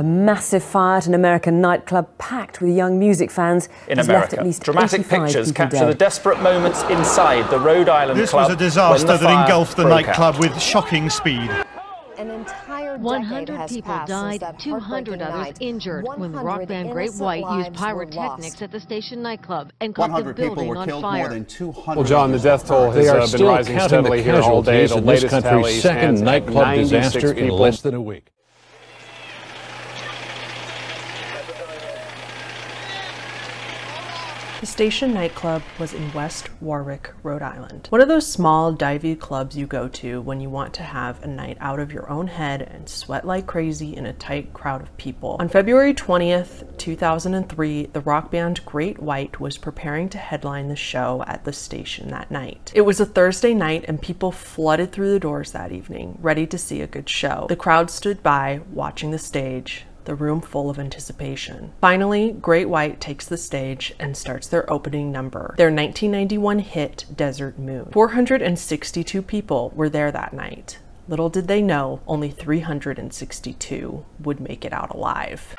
A massive fire at an American nightclub packed with young music fans in America. Left at least Dramatic pictures capture dead. the desperate moments inside the Rhode Island club. This was a disaster that engulfed the nightclub with shocking speed. An entire 100 people died, 200 others injured when the rock band Great White used pyrotechnics at the Station Nightclub and caught the building on fire. More than 200. Well, John, the death toll has been rising steadily here all day. The latest tally second nightclub disaster in less than a week. The Station Nightclub was in West Warwick, Rhode Island. One of those small, divey clubs you go to when you want to have a night out of your own head and sweat like crazy in a tight crowd of people. On February 20th, 2003, the rock band Great White was preparing to headline the show at the station that night. It was a Thursday night and people flooded through the doors that evening, ready to see a good show. The crowd stood by, watching the stage, the room full of anticipation. Finally, Great White takes the stage and starts their opening number, their 1991 hit, Desert Moon. 462 people were there that night. Little did they know, only 362 would make it out alive.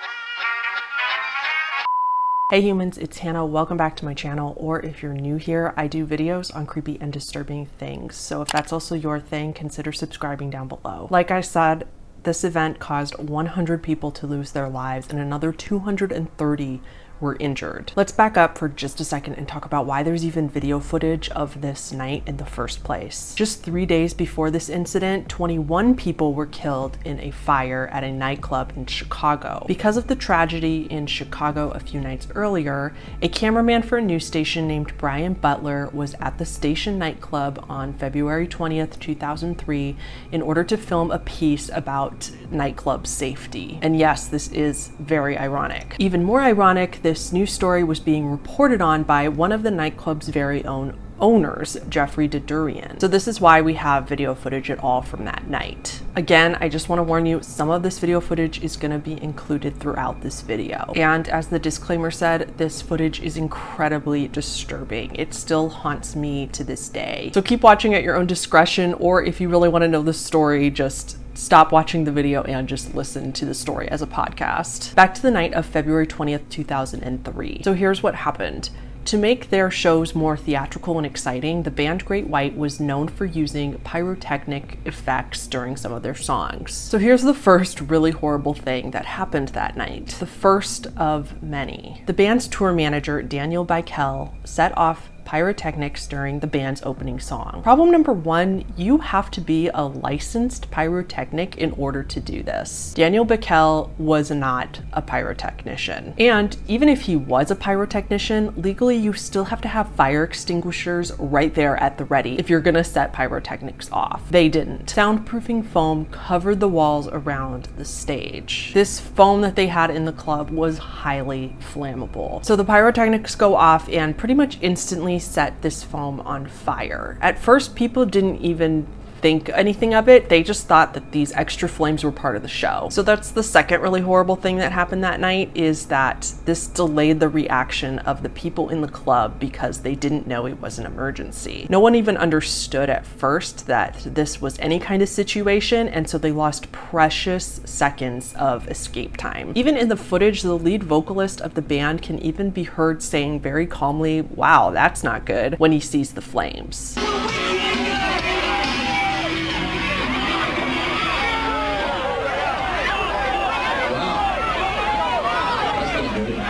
Hey humans, it's Hannah. Welcome back to my channel, or if you're new here, I do videos on creepy and disturbing things. So if that's also your thing, consider subscribing down below. Like I said, this event caused 100 people to lose their lives and another 230 were injured. Let's back up for just a second and talk about why there's even video footage of this night in the first place. Just 3 days before this incident, 21 people were killed in a fire at a nightclub in Chicago. Because of the tragedy in Chicago a few nights earlier, a cameraman for a news station named Brian Butler was at the Station Nightclub on February 20th, 2003 in order to film a piece about nightclub safety. And yes, this is very ironic. Even more ironic, this news story was being reported on by one of the nightclub's very own owners, Jeffrey Dedurian. So this is why we have video footage at all from that night. Again, I just want to warn you, some of this video footage is going to be included throughout this video. And as the disclaimer said, this footage is incredibly disturbing. It still haunts me to this day. So keep watching at your own discretion, or if you really want to know the story, just stop watching the video and just listen to the story as a podcast. Back to the night of February 20th, 2003. So here's what happened. To make their shows more theatrical and exciting, the band Great White was known for using pyrotechnic effects during some of their songs. So here's the first really horrible thing that happened that night. The first of many. The band's tour manager, Daniel Bickel, set off pyrotechnics during the band's opening song. Problem number one, you have to be a licensed pyrotechnic in order to do this. Daniel Bickel was not a pyrotechnician. And even if he was a pyrotechnician, legally you still have to have fire extinguishers right there at the ready if you're gonna set pyrotechnics off. They didn't. Soundproofing foam covered the walls around the stage. This foam that they had in the club was highly flammable. So the pyrotechnics go off and pretty much instantly set this foam on fire. At first, people didn't even think anything of it. They just thought that these extra flames were part of the show. So that's the second really horrible thing that happened that night, is that this delayed the reaction of the people in the club because they didn't know it was an emergency. No one even understood at first that this was any kind of situation, and so they lost precious seconds of escape time. Even in the footage, the lead vocalist of the band can even be heard saying very calmly, "Wow, that's not good," when he sees the flames.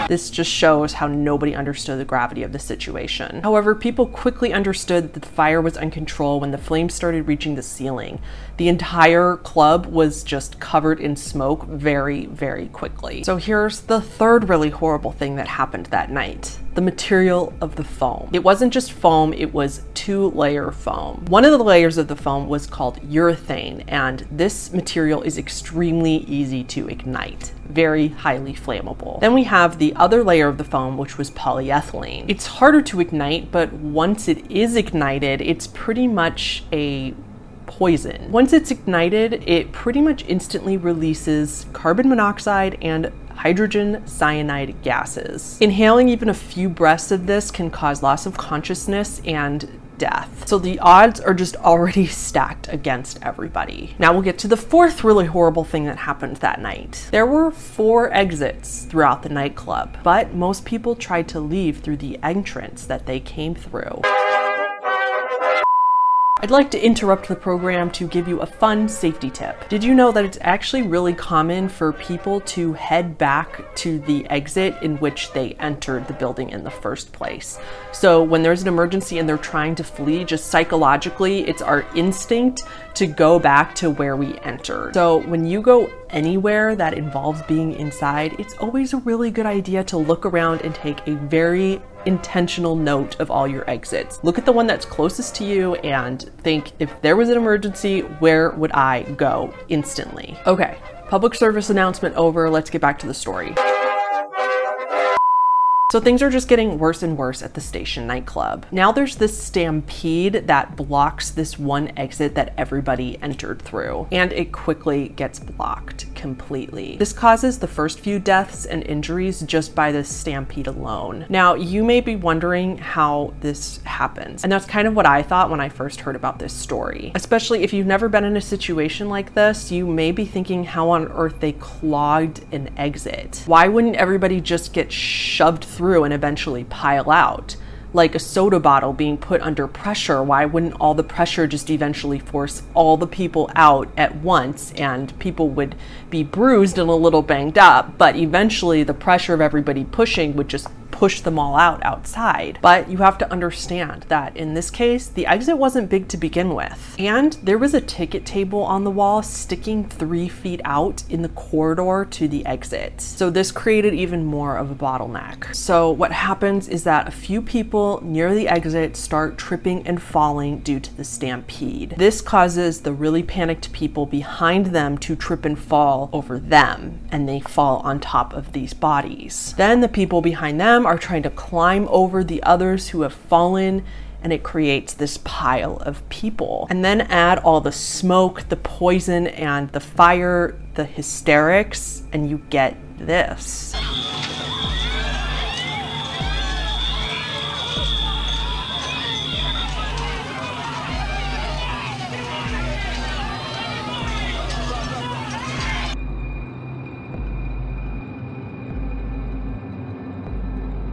This just shows how nobody understood the gravity of the situation. However, people quickly understood that the fire was uncontrolled when the flames started reaching the ceiling. The entire club was just covered in smoke very, very quickly. So here's the third really horrible thing that happened that night. The material of the foam. It wasn't just foam, it was two-layer foam. One of the layers of the foam was called urethane, and this material is extremely easy to ignite, very highly flammable. Then we have the other layer of the foam, which was polyethylene. It's harder to ignite, but once it is ignited, it's pretty much a poison. Once it's ignited, it pretty much instantly releases carbon monoxide and hydrogen cyanide gases. Inhaling even a few breaths of this can cause loss of consciousness and death. So the odds are just already stacked against everybody. Now we'll get to the fourth really horrible thing that happened that night. There were 4 exits throughout the nightclub, but most people tried to leave through the entrance that they came through. I'd like to interrupt the program to give you a fun safety tip. Did you know that it's actually really common for people to head back to the exit in which they entered the building in the first place? So when there's an emergency and they're trying to flee, just psychologically, it's our instinct to go back to where we entered. So when you go anywhere that involves being inside, it's always a really good idea to look around and take a very intentional note of all your exits. Look at the one that's closest to you and think, if there was an emergency, where would I go instantly? Okay, public service announcement over. Let's get back to the story. So things are just getting worse and worse at the Station Nightclub. Now there's this stampede that blocks this one exit that everybody entered through, and it quickly gets blocked completely. This causes the first few deaths and injuries just by this stampede alone. Now you may be wondering how this happens, and that's kind of what I thought when I first heard about this story. Especially if you've never been in a situation like this, you may be thinking how on earth they clogged an exit. Why wouldn't everybody just get shoved through and eventually pile out? Like a soda bottle being put under pressure, why wouldn't all the pressure just eventually force all the people out at once, and people would be bruised and a little banged up, but eventually the pressure of everybody pushing would just push them all out outside? But you have to understand that in this case, the exit wasn't big to begin with. And there was a ticket table on the wall sticking 3 feet out in the corridor to the exit. So this created even more of a bottleneck. So what happens is that a few people near the exit start tripping and falling due to the stampede. This causes the really panicked people behind them to trip and fall over them, and they fall on top of these bodies. Then the people behind them are trying to climb over the others who have fallen, and it creates this pile of people. And then add all the smoke, the poison, and the fire, the hysterics, and you get this.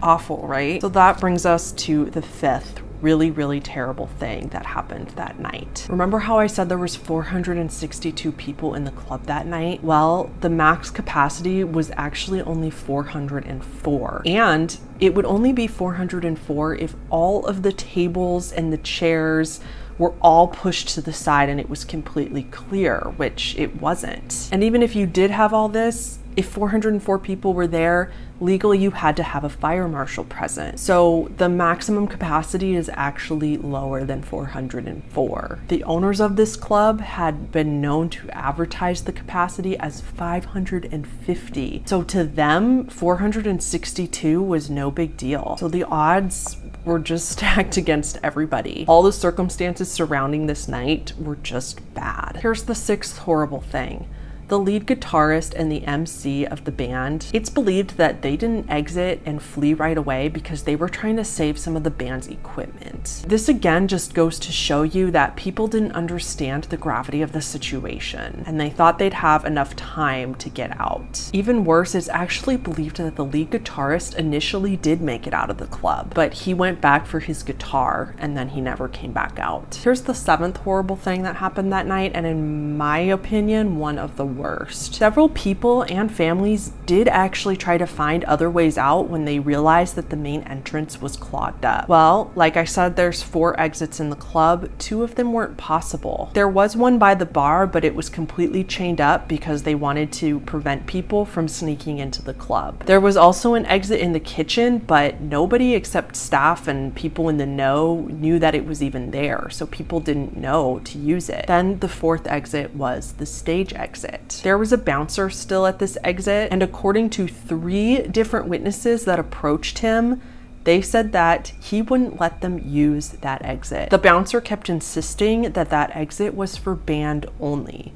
Awful, right? So that brings us to the 5th really terrible thing that happened that night. Remember how I said there was 462 people in the club that night? Well, the max capacity was actually only 404. And it would only be 404 if all of the tables and the chairs were all pushed to the side and it was completely clear, which it wasn't. And even if you did have all this, if 404 people were there, legally you had to have a fire marshal present. So the maximum capacity is actually lower than 404. The owners of this club had been known to advertise the capacity as 550. So to them, 462 was no big deal. So the odds were just stacked against everybody. All the circumstances surrounding this night were just bad. Here's the 6th horrible thing. The lead guitarist and the MC of the band, it's believed that they didn't exit and flee right away because they were trying to save some of the band's equipment. This again just goes to show you that people didn't understand the gravity of the situation, and they thought they'd have enough time to get out. Even worse, it's actually believed that the lead guitarist initially did make it out of the club, but he went back for his guitar and then he never came back out. Here's the 7th horrible thing that happened that night, and in my opinion, one of the worst. Several people and families did actually try to find other ways out when they realized that the main entrance was clogged up. Well, like I said, there's 4 exits in the club. 2 of them weren't possible. There was one by the bar, but it was completely chained up because they wanted to prevent people from sneaking into the club. There was also an exit in the kitchen, but nobody except staff and people in the know knew that it was even there, so people didn't know to use it. Then the 4th exit was the stage exit. There was a bouncer still at this exit, and according to 3 different witnesses that approached him, they said that he wouldn't let them use that exit. The bouncer kept insisting that that exit was for band only.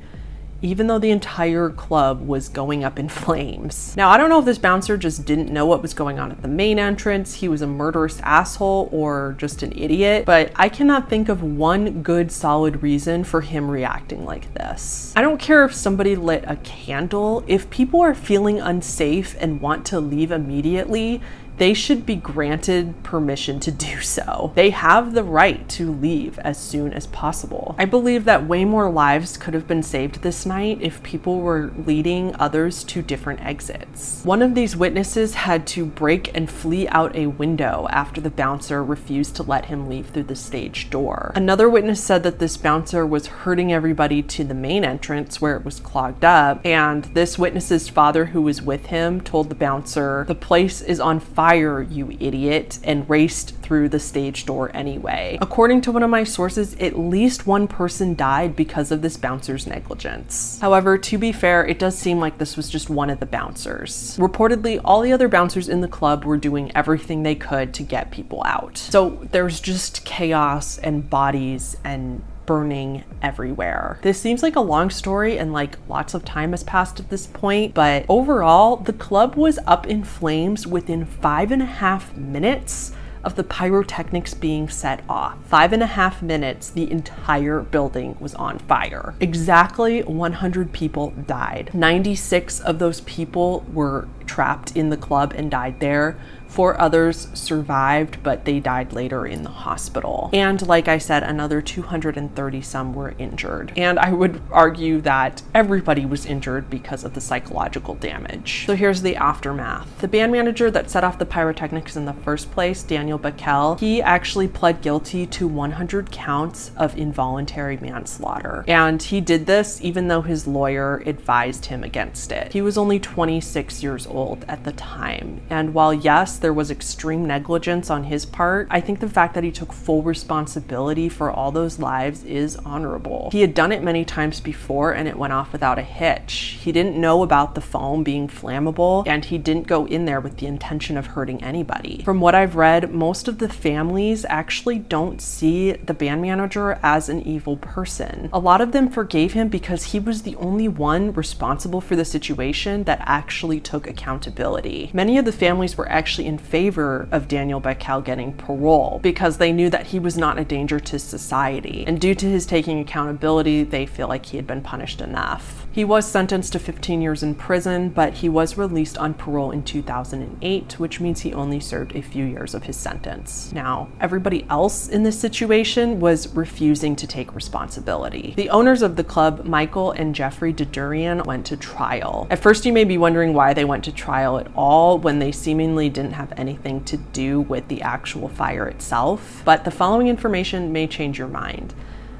even though the entire club was going up in flames. Now, I don't know if this bouncer just didn't know what was going on at the main entrance, he was a murderous asshole, or just an idiot, but I cannot think of one good solid reason for him reacting like this. I don't care if somebody lit a candle. If people are feeling unsafe and want to leave immediately, they should be granted permission to do so. They have the right to leave as soon as possible. I believe that way more lives could have been saved this night if people were leading others to different exits. One of these witnesses had to break and flee out a window after the bouncer refused to let him leave through the stage door. Another witness said that this bouncer was herding everybody to the main entrance where it was clogged up, and this witness's father, who was with him, told the bouncer, "The place is on fire, you idiot," and raced through the stage door anyway. According to one of my sources, at least one person died because of this bouncer's negligence. However, to be fair, it does seem like this was just one of the bouncers. Reportedly, all the other bouncers in the club were doing everything they could to get people out. So there's just chaos and bodies and burning everywhere. This seems like a long story and like lots of time has passed at this point, but overall, the club was up in flames within 5.5 minutes of the pyrotechnics being set off. 5.5 minutes, the entire building was on fire. Exactly 100 people died. 96 of those people were trapped in the club and died there. 4 others survived, but they died later in the hospital. And like I said, another 230 some were injured. And I would argue that everybody was injured because of the psychological damage. So here's the aftermath. The band manager that set off the pyrotechnics in the first place, Daniel Bacall, he actually pled guilty to 100 counts of involuntary manslaughter. And he did this even though his lawyer advised him against it. He was only 26 years old at the time. And while yes, there was extreme negligence on his part, I think the fact that he took full responsibility for all those lives is honorable. He had done it many times before and it went off without a hitch. He didn't know about the foam being flammable, and he didn't go in there with the intention of hurting anybody. From what I've read, most of the families actually don't see the band manager as an evil person. A lot of them forgave him because he was the only one responsible for the situation that actually took accountability. Many of the families were actually in favor of Daniel Bacall getting parole because they knew that he was not a danger to society. And due to his taking accountability, they feel like he had been punished enough. He was sentenced to 15 years in prison, but he was released on parole in 2008, which means he only served a few years of his sentence. Now, everybody else in this situation was refusing to take responsibility. The owners of the club, Michael and Jeffrey DeDurian, went to trial. At first, you may be wondering why they went to trial at all when they seemingly didn't have anything to do with the actual fire itself, but the following information may change your mind.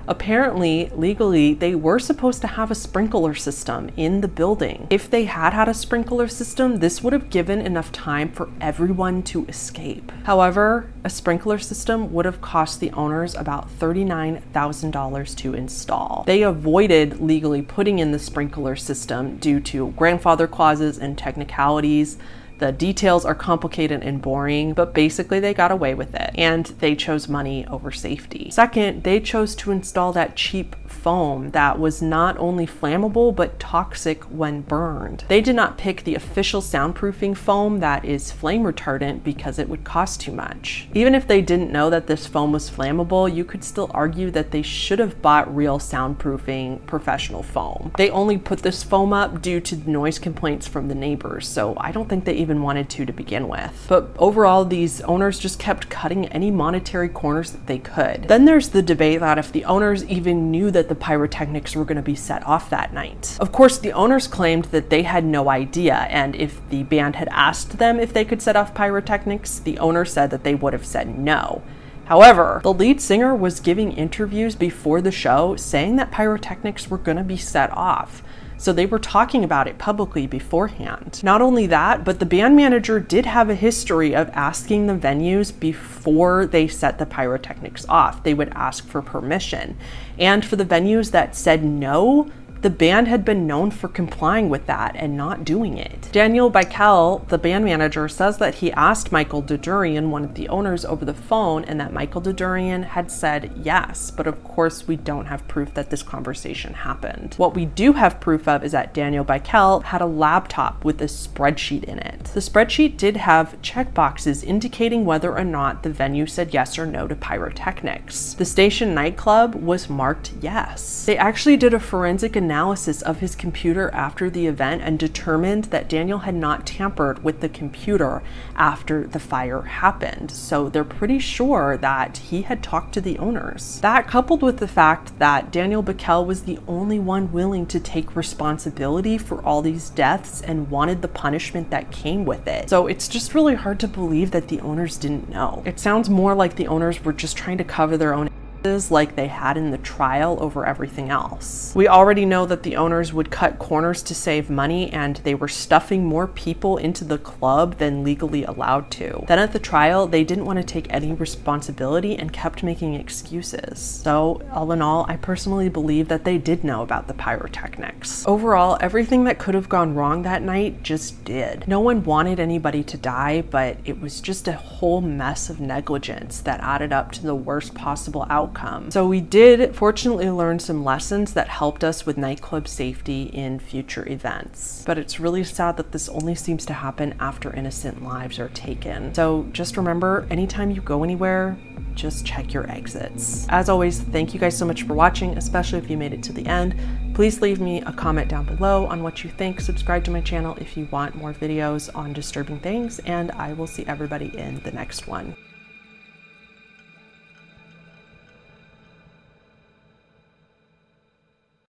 Apparently, legally, they were supposed to have a sprinkler system in the building. If they had had a sprinkler system, this would have given enough time for everyone to escape. However, a sprinkler system would have cost the owners about $39,000 to install. They avoided legally putting in the sprinkler system due to grandfather clauses and technicalities. The details are complicated and boring, but basically they got away with it, and they chose money over safety. Second, they chose to install that cheap foam that was not only flammable, but toxic when burned. They did not pick the official soundproofing foam that is flame retardant because it would cost too much. Even if they didn't know that this foam was flammable, you could still argue that they should have bought real soundproofing professional foam. They only put this foam up due to noise complaints from the neighbors, so I don't think they even wanted to begin with. But overall, these owners just kept cutting any monetary corners that they could. Then there's the debate that if the owners even knew that the pyrotechnics were going to be set off that night. Of course, the owners claimed that they had no idea, and if the band had asked them if they could set off pyrotechnics, the owner said that they would have said no. However, the lead singer was giving interviews before the show saying that pyrotechnics were going to be set off. So they were talking about it publicly beforehand. Not only that, but the band manager did have a history of asking the venues before they set the pyrotechnics off. They would ask for permission. And for the venues that said no, The band had been known for complying with that and not doing it. Daniel Bickel, the band manager, says that he asked Michael Dudurian, one of the owners, over the phone, and that Michael Dudurian had said yes, but of course we don't have proof that this conversation happened. What we do have proof of is that Daniel Bickel had a laptop with a spreadsheet in it. The spreadsheet did have checkboxes indicating whether or not the venue said yes or no to pyrotechnics. The Station Nightclub was marked yes. They actually did a forensic analysis of his computer after the event and determined that Daniel had not tampered with the computer after the fire happened. So they're pretty sure that he had talked to the owners. That, coupled with the fact that Daniel Bickel was the only one willing to take responsibility for all these deaths and wanted the punishment that came with it. So it's just really hard to believe that the owners didn't know. It sounds more like the owners were just trying to cover their own like they had in the trial over everything else. We already know that the owners would cut corners to save money, and they were stuffing more people into the club than legally allowed to. Then at the trial, they didn't want to take any responsibility and kept making excuses. So all in all, I personally believe that they did know about the pyrotechnics. Overall, everything that could have gone wrong that night just did. No one wanted anybody to die, but it was just a whole mess of negligence that added up to the worst possible outcome. So we did fortunately learn some lessons that helped us with nightclub safety in future events. But it's really sad that this only seems to happen after innocent lives are taken. So just remember, anytime you go anywhere, just check your exits. As always, thank you guys so much for watching, especially if you made it to the end. Please leave me a comment down below on what you think. Subscribe to my channel if you want more videos on disturbing things, and I will see everybody in the next one.